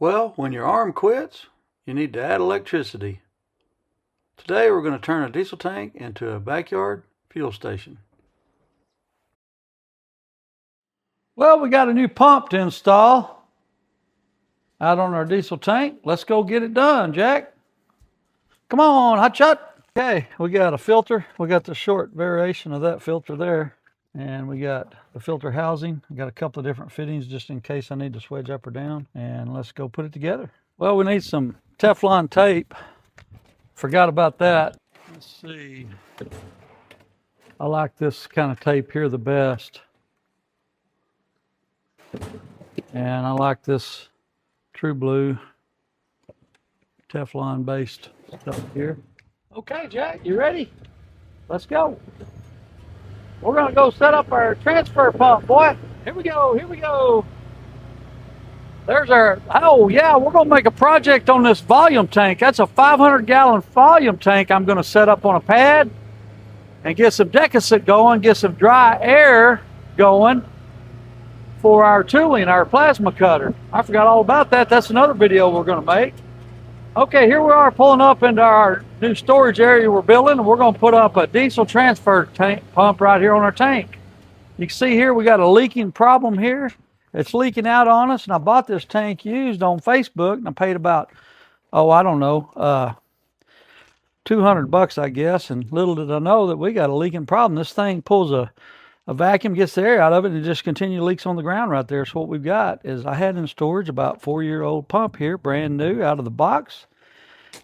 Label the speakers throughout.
Speaker 1: Well, when your arm quits, you need to add electricity. Today we're going to turn a diesel tank into a backyard fuel station. Well, we got a new pump to install out on our diesel tank. Let's go get it done, Jack. Come on, hotshot. Okay, we got a filter. We got the short variation of that filter there. And we got the filter housing. I got a couple of different fittings just in case I need to swedge up or down. And let's go put it together. Well, we need some Teflon tape. Forgot about that. Let's see. I like this kind of tape here the best. And I like this True Blue Teflon based stuff here. Okay, Jack, you ready? Let's go. We're gonna go set up our transfer pump, boy. Here we go, here we go. There's our, oh yeah, we're gonna make a project on this volume tank. That's a 500-gallon volume tank I'm gonna set up on a pad and get some deficit going, get some dry air going for our tooling, our plasma cutter. I forgot all about that. That's another video we're gonna make. Okay, here we are pulling up into our new storage area we're building, and we're going to put up a diesel transfer tank pump right here on our tank. You can see here we got a leaking problem here. It's leaking out on us, and I bought this tank used on Facebook, and I paid about, I don't know, 200 bucks, I guess, and little did I know that we got a leaking problem. This thing pulls a vacuum, gets the air out of it, and it just continually leaks on the ground right there. So what we've got is I had in storage about 4-year-old pump here, brand new, out of the box.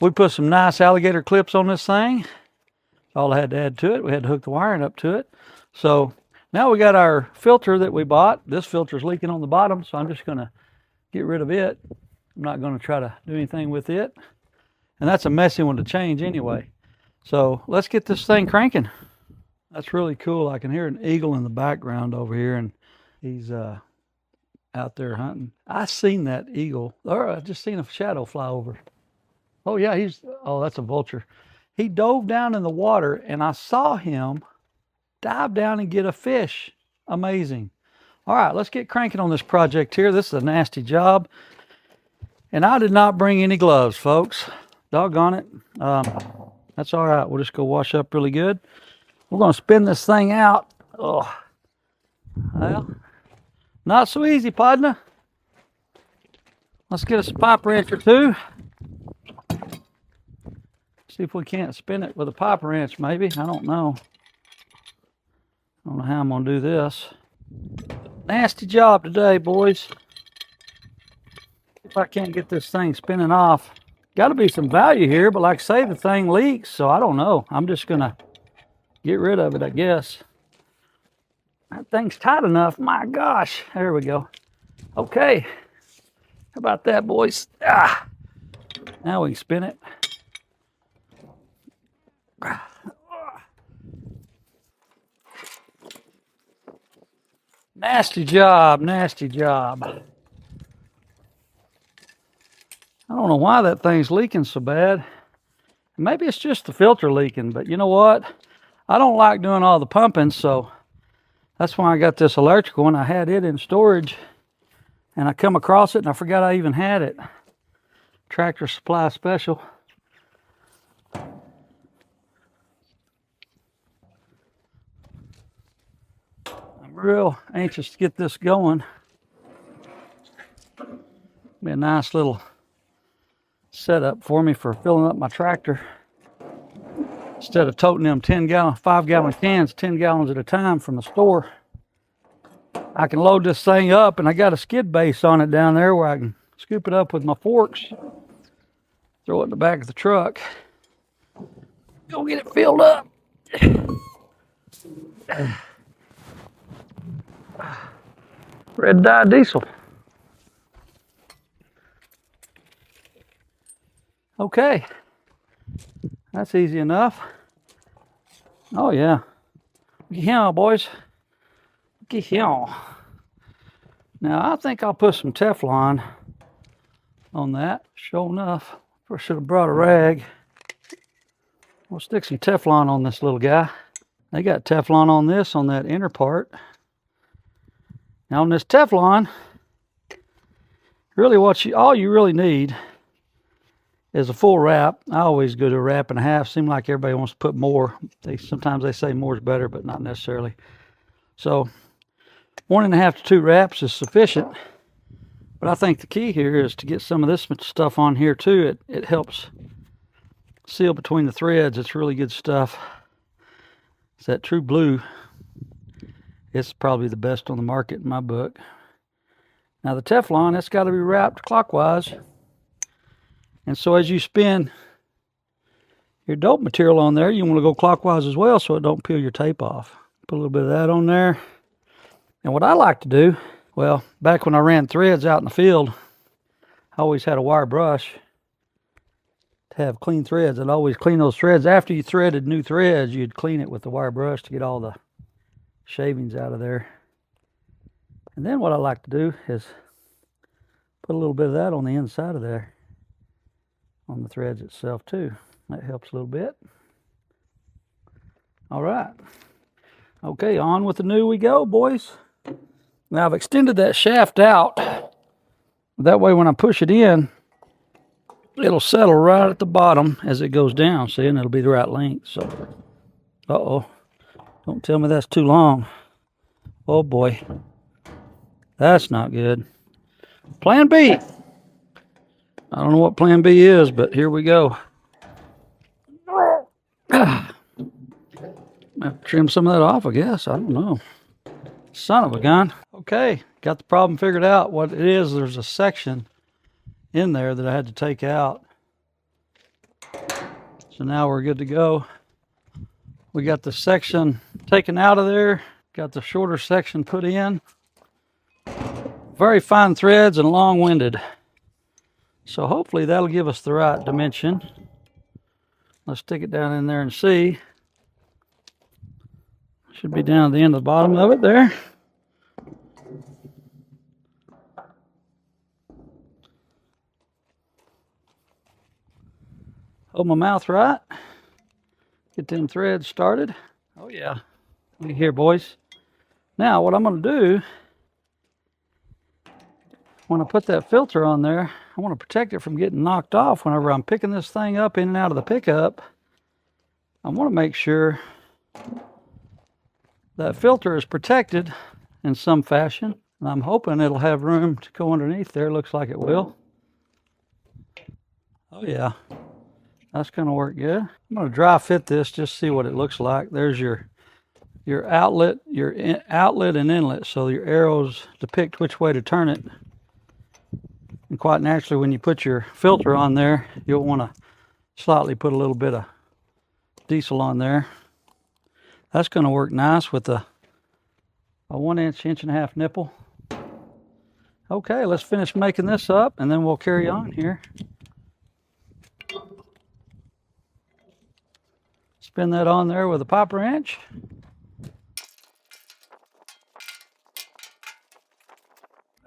Speaker 1: We put some nice alligator clips on this thing. That's all I had to add to it. We had to hook the wiring up to it. So now we got our filter that we bought. This filter is leaking on the bottom, so I'm just going to get rid of it. I'm not going to try to do anything with it. And that's a messy one to change anyway. So let's get this thing cranking. That's really cool. I can hear an eagle in the background over here, and he's out there hunting. I seen that eagle, or I just seen a shadow fly over. Oh yeah, that's a vulture. He dove down in the water, and I saw him dive down and get a fish. Amazing. All right, let's get cranking on this project here. This is a nasty job, and I did not bring any gloves, folks. Doggone it. That's all right. We'll just go wash up really good. We're going to spin this thing out. Oh, well, not so easy, partner. Let's get us a pipe wrench or two. See if we can't spin it with a pipe wrench, maybe. I don't know. I don't know how I'm going to do this. Nasty job today, boys. If I can't get this thing spinning off. Got to be some value here, but like I say, the thing leaks, so I don't know. I'm just going to get rid of it, I guess. That thing's tight enough. My gosh. There we go. Okay. How about that, boys? Now we can spin it. Nasty job, nasty job. I don't know why that thing's leaking so bad. Maybe it's just the filter leaking, but you know what? I don't like doing all the pumping, so that's why I got this electrical, and I had it in storage, and I come across it, and I forgot I even had it. Tractor Supply Special. I'm real anxious to get this going. Be a nice little setup for me for filling up my tractor. Instead of toting them 5-gallon cans, 10 gallons at a time from the store, I can load this thing up, and I got a skid base on it down there where I can scoop it up with my forks, throw it in the back of the truck, go get it filled up. Red dye diesel. Okay. That's easy enough. Oh yeah. Look at him, boys. Look at him. Now I think I'll put some Teflon on that. Sure enough. I should have brought a rag. We'll stick some Teflon on this little guy. They got Teflon on this, on that inner part. Now on this Teflon, Really all you really need is a full wrap. I always go to a wrap and a half. Seems like everybody wants to put more. Sometimes they say more is better, but not necessarily. So 1.5 to 2 wraps is sufficient. But I think the key here is to get some of this stuff on here too. It helps seal between the threads. It's really good stuff. It's that True Blue. It's probably the best on the market in my book. Now the Teflon, it's got to be wrapped clockwise. And so as you spin your dope material on there, you want to go clockwise as well so it don't peel your tape off. Put a little bit of that on there. And what I like to do, well, back when I ran threads out in the field, I always had a wire brush to have clean threads. I'd always clean those threads. After you threaded new threads, you'd clean it with the wire brush to get all the shavings out of there. And then what I like to do is put a little bit of that on the inside of there, on the threads itself too. That helps a little bit. All right. Okay, on with the new we go, boys. Now I've extended that shaft out. That way when I push it in, it'll settle right at the bottom as it goes down, see, and it'll be the right length. So, uh-oh. Don't tell me that's too long. Oh boy. That's not good. Plan B. I don't know what plan B is, but here we go. I have to trim some of that off, I guess. I don't know. Son of a gun. Okay, got the problem figured out. What it is, there's a section in there that I had to take out. So now we're good to go. We got the section taken out of there. Got the shorter section put in. Very fine threads and long-winded. So hopefully that'll give us the right dimension. Let's stick it down in there and see. Should be down at the end of the bottom of it there. Hold my mouth right. Get them threads started. Oh yeah. Look here, boys. Now what I'm going to do, when I put that filter on there, I want to protect it from getting knocked off whenever I'm picking this thing up in and out of the pickup. I want to make sure that filter is protected in some fashion. And I'm hoping it'll have room to go underneath there. Looks like it will. Oh yeah, that's going to work good. I'm going to dry fit this, just see what it looks like. There's your outlet, outlet and inlet. So your arrows depict which way to turn it. And quite naturally, when you put your filter on there, you'll want to slightly put a little bit of diesel on there. That's going to work nice with a 1-inch, 1.5-inch nipple. Okay, let's finish making this up and then we'll carry on here. Spin that on there with a popper wrench.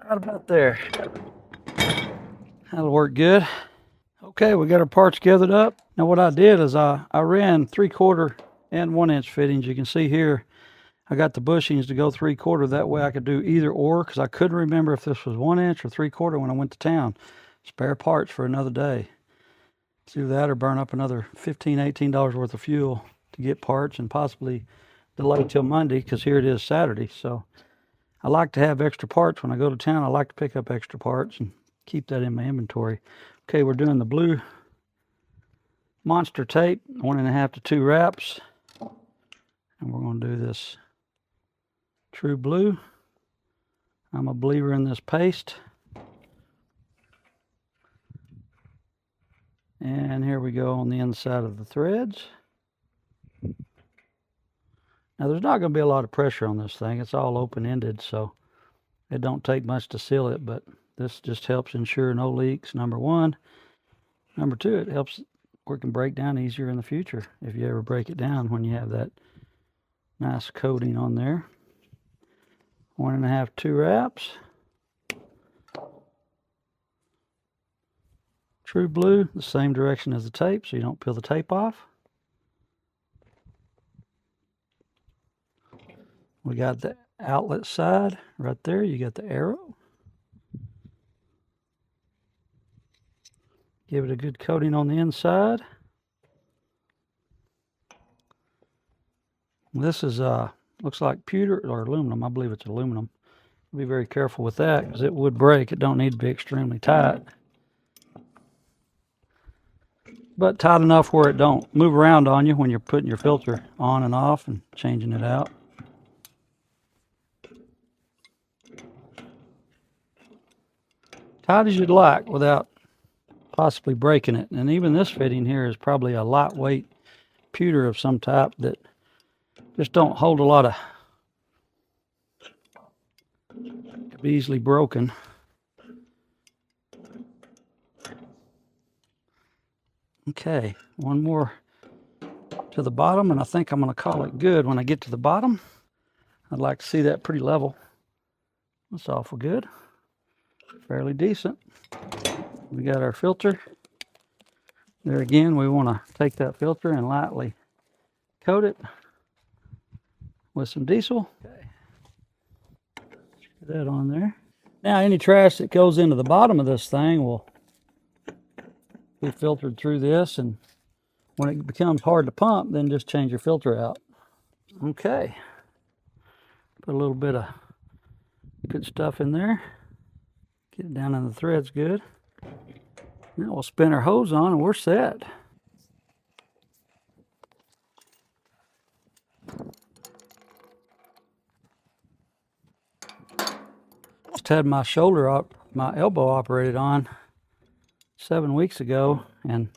Speaker 1: Right about there. That'll work good. Okay, we got our parts gathered up. Now what I did is I ran 3/4 and 1-inch fittings. You can see here I got the bushings to go 3/4. That way I could do either or, because I couldn't remember if this was 1-inch or 3/4 when I went to town. Spare parts for another day. Let's do that or burn up another $15, $18 worth of fuel to get parts and possibly delay till Monday, because here it is Saturday. So I like to have extra parts when I go to town. I like to pick up extra parts and keep that in my inventory. Okay, we're doing the blue monster tape, 1.5 to 2 wraps. And we're going to do this True Blue. I'm a believer in this paste. And here we go on the inside of the threads. Now there's not going to be a lot of pressure on this thing. It's all open-ended, so it don't take much to seal it, but this just helps ensure no leaks, number one. Number two, it helps where it can break down easier in the future if you ever break it down when you have that nice coating on there. 1.5, 2 wraps. True Blue, the same direction as the tape, so you don't peel the tape off. We got the outlet side right there. You got the arrow. Give it a good coating on the inside. This is looks like pewter or aluminum. I believe it's aluminum. Be very careful with that because it would break. It don't need to be extremely tight, but tight enough where it don't move around on you when you're putting your filter on and off and changing it out. Tight as you'd like without possibly breaking it. And even this fitting here is probably a lightweight pewter of some type that just don't hold a lot of, could be easily broken. Okay, one more to the bottom, and I think I'm going to call it good. When I get to the bottom, I'd like to see that pretty level. That's awful good. Fairly decent. We got our filter. There again, we want to take that filter and lightly coat it with some diesel. Okay. Put that on there. Now, any trash that goes into the bottom of this thing will be filtered through this, and when it becomes hard to pump, then just change your filter out. Okay. Put a little bit of good stuff in there. Get it down in the threads good. Now we'll spin our hose on and we're set. Just had my my elbow operated on 7 weeks ago, and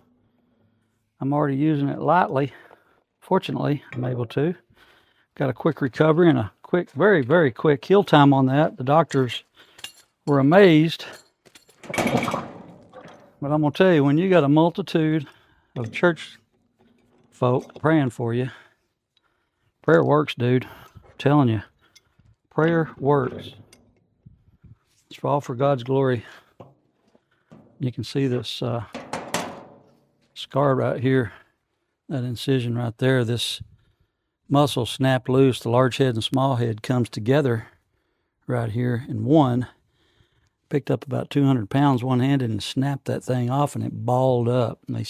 Speaker 1: I'm already using it lightly. Fortunately, I'm able to. Got a quick recovery and a quick, very, very quick heal time on that. The doctors were amazed. But I'm going to tell you, when you got a multitude of church folk praying for you, prayer works, dude. I'm telling you, prayer works. It's all for God's glory. You can see this scar right here, that incision right there. This muscle snapped loose. The large head and small head comes together right here in one. Picked up about 200 pounds one-handed and snapped that thing off, and it balled up. And they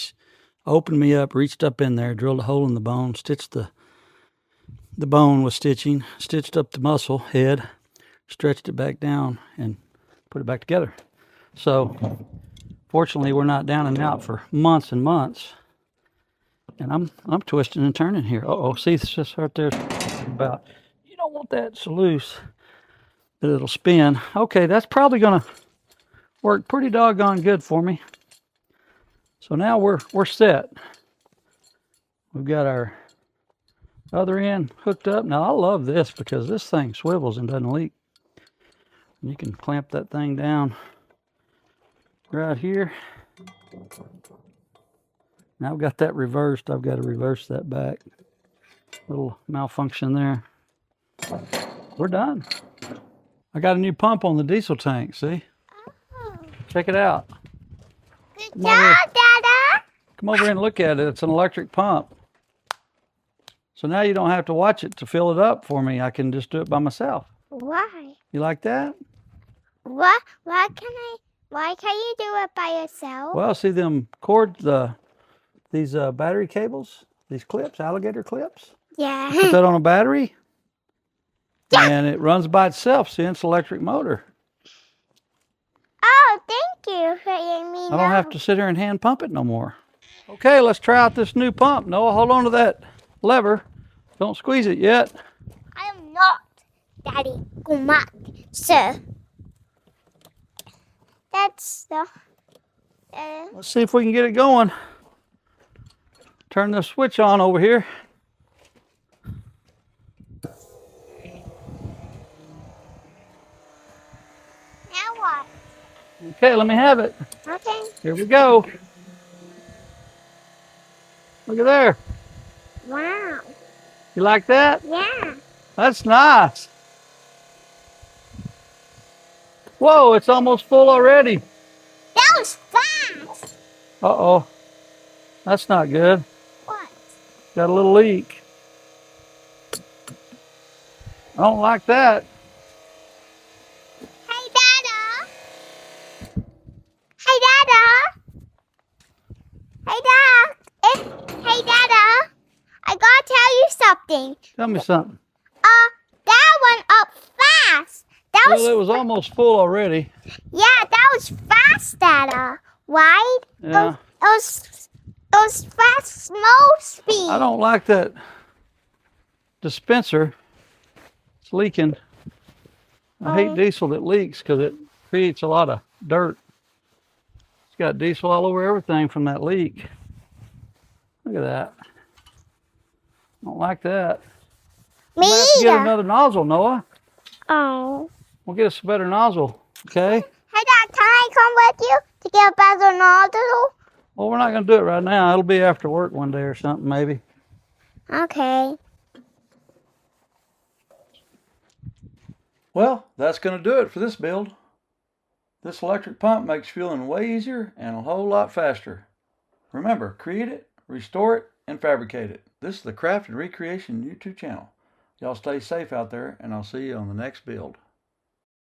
Speaker 1: opened me up, reached up in there, drilled a hole in the bone, stitched the bone with stitching, stitched up the muscle head, stretched it back down, and put it back together. So fortunately, we're not down and out for months and months. And I'm twisting and turning here. Uh-oh, see, it's just right there about. You don't want that so loose that it'll spin. Okay, that's probably gonna work pretty doggone good for me. So now we're set. We've got our other end hooked up. Now I love this because this thing swivels and doesn't leak. And you can clamp that thing down right here. Now I've got that reversed. I've got to reverse that back. Little malfunction there. We're done. I got a new pump on the diesel tank, see?
Speaker 2: Oh.
Speaker 1: Check it out.
Speaker 2: Good job, Dada.
Speaker 1: Come over here and look at it. It's an electric pump. So now you don't have to watch it to fill it up for me. I can just do it by myself.
Speaker 2: Why?
Speaker 1: You like that?
Speaker 2: What? Why can't you do it by yourself?
Speaker 1: Well, see them cords, these battery cables, these clips, alligator clips?
Speaker 2: Yeah.
Speaker 1: Put that on a battery.
Speaker 2: Yeah.
Speaker 1: And it runs by itself, see, it's an electric motor.
Speaker 2: Oh, thank you for letting me know.
Speaker 1: I don't have to sit here and hand pump it no more. Okay, let's try out this new pump. Noah, hold on to that lever. Don't squeeze it yet.
Speaker 2: I am not Daddy Kumak, sir. That's the...
Speaker 1: Let's see if we can get it going. Turn the switch on over here.
Speaker 2: Now what?
Speaker 1: Okay, let me have it.
Speaker 2: Okay.
Speaker 1: Here we go. Look at there.
Speaker 2: Wow.
Speaker 1: You like that?
Speaker 2: Yeah.
Speaker 1: That's nice. Whoa, it's almost full already.
Speaker 2: That was fast.
Speaker 1: Uh-oh. That's not good.
Speaker 2: What?
Speaker 1: Got a little leak. I don't like that.
Speaker 2: Hey, Dada. Hey, Dada. something.
Speaker 1: Tell me something.
Speaker 2: That went up fast. That
Speaker 1: Well, it was almost full already.
Speaker 2: Yeah, that was fast data, right?
Speaker 1: Yeah.
Speaker 2: Those fast snow speed.
Speaker 1: I don't like that dispenser. It's leaking. I hate diesel that leaks because it creates a lot of dirt. It's got diesel all over everything from that leak. Look at that. Don't like that.
Speaker 2: Me
Speaker 1: We'll have to get
Speaker 2: either.
Speaker 1: another nozzle, Noah.
Speaker 2: Oh.
Speaker 1: We'll get us a better nozzle, okay?
Speaker 2: Hey, Dad, can I come with you to get a better nozzle?
Speaker 1: Well, we're not going to do it right now. It'll be after work one day or something, maybe.
Speaker 2: Okay.
Speaker 1: Well, that's going to do it for this build. This electric pump makes fueling way easier and a whole lot faster. Remember, create it, restore it, and fabricate it. This is the Craft and Recreation YouTube channel. Y'all stay safe out there, and I'll see you on the next build.